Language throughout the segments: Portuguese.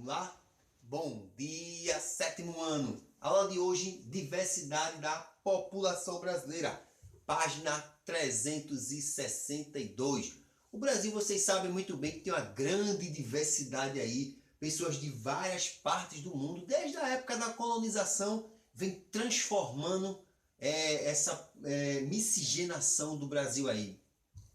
Vamos lá? Bom dia, sétimo ano. Aula de hoje, diversidade da população brasileira. Página 362. O Brasil, vocês sabem muito bem que tem uma grande diversidade aí. Pessoas de várias partes do mundo, desde a época da colonização, vem transformando essa miscigenação do Brasil aí.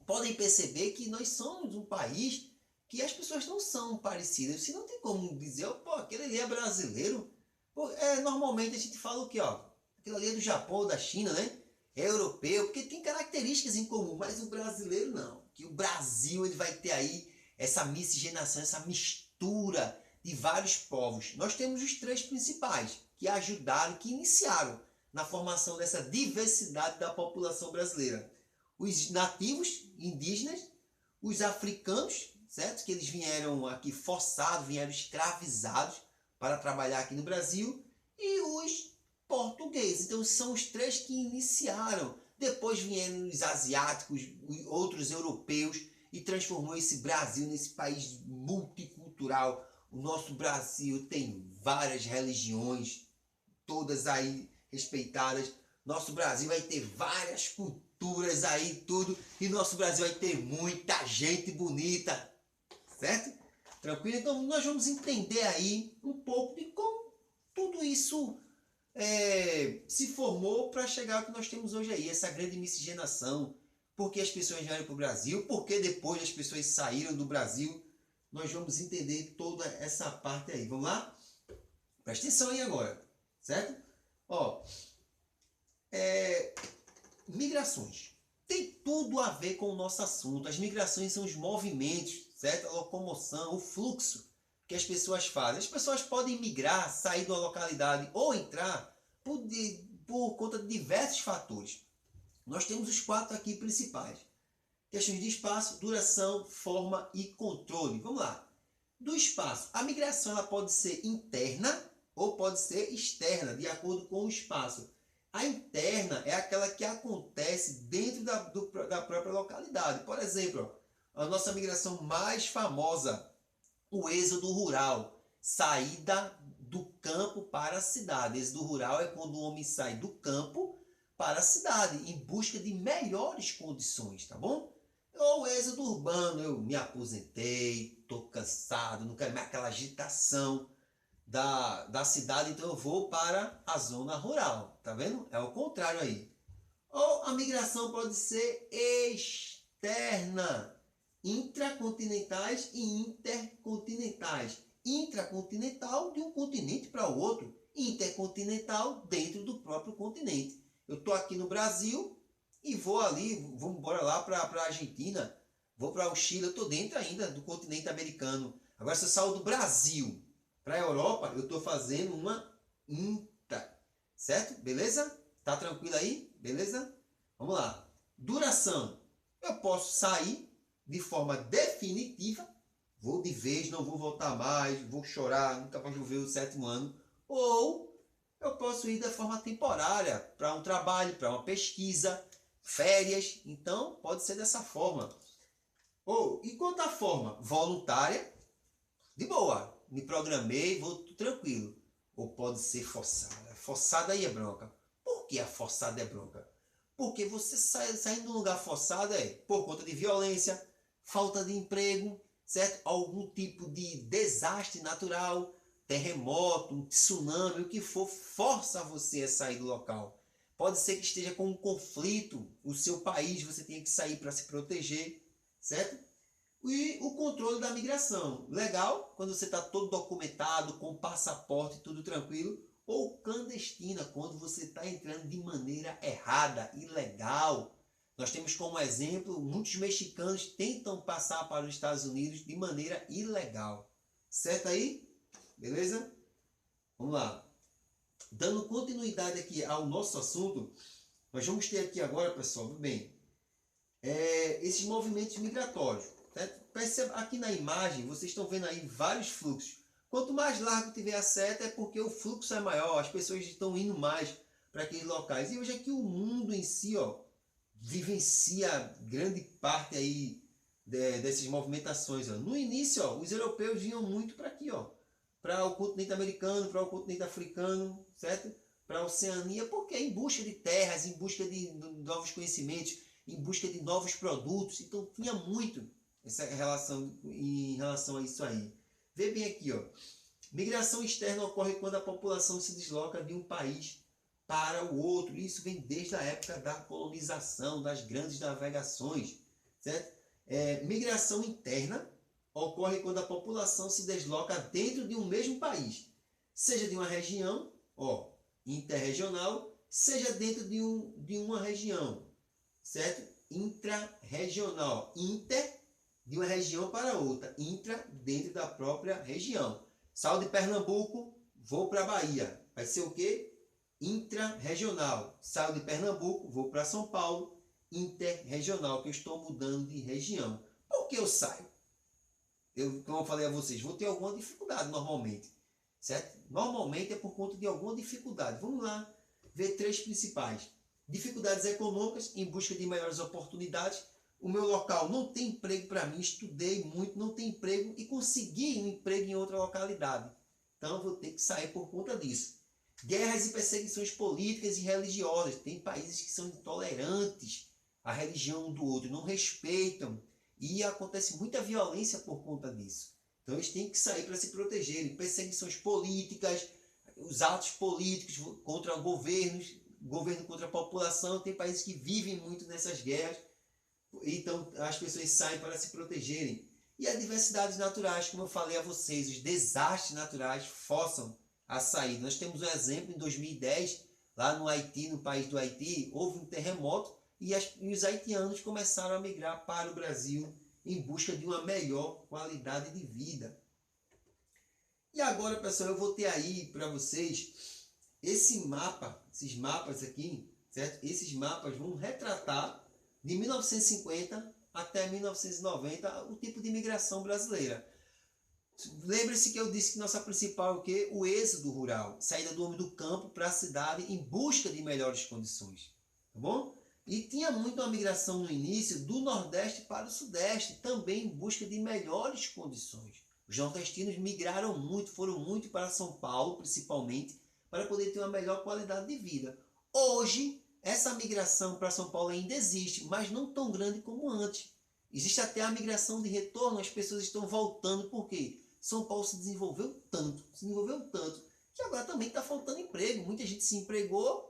Podem perceber que nós somos um país que as pessoas não são parecidas. Você não tem como dizer, pô, aquele ali é brasileiro. Pô, normalmente a gente fala o quê, ó? Aquele ali é do Japão, da China, né? É europeu, porque tem características em comum, mas o brasileiro não. Que o Brasil ele vai ter aí essa miscigenação, essa mistura de vários povos. Nós temos os três principais que ajudaram, que iniciaram na formação dessa diversidade da população brasileira. Os nativos indígenas, os africanos, certo? Que eles vieram aqui forçados, vieram escravizados para trabalhar aqui no Brasil, e os portugueses. Então são os três que iniciaram. Depois vieram os asiáticos, outros europeus, e transformou esse Brasil nesse país multicultural. O nosso Brasil tem várias religiões, todas aí respeitadas. Nosso Brasil vai ter várias culturas aí, tudo. E nosso Brasil vai ter muita gente bonita. Certo? Tranquilo? Então nós vamos entender aí um pouco de como tudo isso se formou para chegar ao que nós temos hoje aí, essa grande miscigenação. Por que as pessoas vieram para o Brasil? Por que depois as pessoas saíram do Brasil? Nós vamos entender toda essa parte aí. Vamos lá? Presta atenção aí agora. Certo? Ó, migrações. Tem tudo a ver com o nosso assunto. As migrações são os movimentos, certo? A locomoção, o fluxo que as pessoas fazem. As pessoas podem migrar, sair de uma localidade ou entrar por conta de diversos fatores. Nós temos os quatro aqui principais. Questões de espaço, duração, forma e controle. Vamos lá. Do espaço, a migração ela pode ser interna ou pode ser externa, de acordo com o espaço. A interna é aquela que acontece dentro da própria localidade. Por exemplo, a nossa migração mais famosa, o êxodo rural, saída do campo para a cidade. Êxodo rural é quando o homem sai do campo para a cidade, em busca de melhores condições, tá bom? Ou êxodo urbano, eu me aposentei, estou cansado, não quero mais aquela agitação da cidade, então eu vou para a zona rural, tá vendo? É o contrário aí. Ou a migração pode ser externa, intracontinentais e intercontinentais. Intracontinental de um continente para o outro, intercontinental dentro do próprio continente. Eu estou aqui no Brasil e vou ali, vamos embora lá para a Argentina, vou para o Chile, eu estou dentro ainda do continente americano. Agora, se eu saio do Brasil para a Europa, eu estou fazendo uma intra, certo? Beleza? Tá tranquilo aí? Beleza? Vamos lá. Duração. Eu posso sair de forma definitiva, vou de vez, não vou voltar mais, vou chorar, nunca mais vou ver o sétimo ano. Ou eu posso ir de forma temporária, para um trabalho, para uma pesquisa, férias. Então, pode ser dessa forma. Ou, e quanto à forma? Voluntária, de boa. Me programei, vou tranquilo. Ou pode ser forçada. Forçada aí é bronca. Por que a forçada é bronca? Porque você saindo de um lugar forçado por conta de violência, falta de emprego, certo? Algum tipo de desastre natural, terremoto, um tsunami, o que for, força você a sair do local. Pode ser que esteja com um conflito, o seu país, você tenha que sair para se proteger, certo? E o controle da migração. Legal, quando você está todo documentado, com passaporte, tudo tranquilo. Ou clandestina, quando você está entrando de maneira errada, ilegal. Nós temos como exemplo, muitos mexicanos tentam passar para os Estados Unidos de maneira ilegal. Certo aí? Beleza? Vamos lá. Dando continuidade aqui ao nosso assunto, nós vamos ter aqui agora, pessoal, bem, esses movimentos migratórios. Certo? Perceba aqui na imagem, vocês estão vendo aí vários fluxos. Quanto mais largo tiver a seta, é porque o fluxo é maior, as pessoas estão indo mais para aqueles locais. E hoje aqui o mundo em si, vivencia grande parte aí dessas movimentações. No início, os europeus vinham muito para aqui, para o continente americano, para o continente africano, certo? Para a Oceania, porque em busca de terras, em busca de novos conhecimentos, em busca de novos produtos. Então tinha muito essa relação em relação a isso aí. Vê bem aqui, ó. Migração externa ocorre quando a população se desloca de um país para o outro. Isso vem desde a época da colonização, das grandes navegações, certo? Migração interna ocorre quando a população se desloca dentro de um mesmo país, seja de uma região, ó, interregional, seja dentro de uma região, certo? Intrarregional, inter de uma região para outra, intra dentro da própria região. Saio de Pernambuco, vou para a Bahia. Vai ser o quê? Intra-regional. Saio de Pernambuco, vou para São Paulo, interregional, que eu estou mudando de região. Por que eu saio? Como eu falei a vocês, vou ter alguma dificuldade normalmente, certo? Normalmente é por conta de alguma dificuldade. Vamos lá ver três principais. Dificuldades econômicas, em busca de melhores oportunidades. O meu local não tem emprego para mim, estudei muito, não tem emprego e consegui um emprego em outra localidade. Então eu vou ter que sair por conta disso. Guerras e perseguições políticas e religiosas. Tem países que são intolerantes à religião um do outro, não respeitam. E acontece muita violência por conta disso. Então eles têm que sair para se protegerem. Perseguições políticas, os atos políticos contra governos, governo contra a população. Tem países que vivem muito nessas guerras. Então as pessoas saem para se protegerem. E as diversidades naturais, como eu falei a vocês, os desastres naturais forçam a saída. Nós temos um exemplo em 2010, lá no Haiti, no país do Haiti, houve um terremoto e os haitianos começaram a migrar para o Brasil em busca de uma melhor qualidade de vida. E agora, pessoal, eu vou ter aí para vocês esse mapa, esses mapas aqui, certo? Esses mapas vão retratar de 1950 até 1990 o tipo de imigração brasileira. Lembre-se que eu disse que nossa principal é o quê? O êxodo rural, saída do homem do campo para a cidade em busca de melhores condições, tá bom? E tinha muito uma migração no início do Nordeste para o Sudeste, também em busca de melhores condições. Os nordestinos migraram muito, foram muito para São Paulo, principalmente, para poder ter uma melhor qualidade de vida. Hoje, essa migração para São Paulo ainda existe, mas não tão grande como antes. Existe até a migração de retorno, as pessoas estão voltando, por quê? São Paulo se desenvolveu tanto, que agora também está faltando emprego. Muita gente se empregou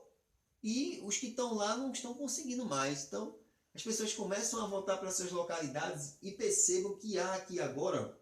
e os que estão lá não estão conseguindo mais. Então, as pessoas começam a voltar para suas localidades e percebam que há aqui agora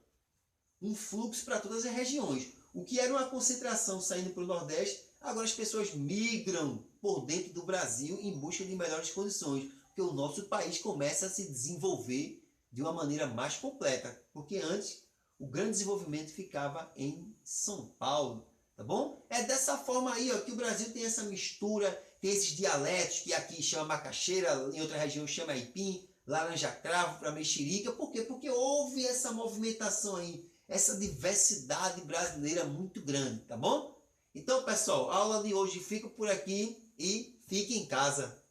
um fluxo para todas as regiões. O que era uma concentração saindo para o Nordeste, agora as pessoas migram por dentro do Brasil em busca de melhores condições, porque o nosso país começa a se desenvolver de uma maneira mais completa, porque antes o grande desenvolvimento ficava em São Paulo, tá bom? É dessa forma aí, ó, que o Brasil tem essa mistura, tem esses dialetos que aqui chama macaxeira, em outra região chama aipim, laranja-cravo para mexerica. Por quê? Porque houve essa movimentação aí, essa diversidade brasileira muito grande, tá bom? Então, pessoal, a aula de hoje fica por aqui e fique em casa.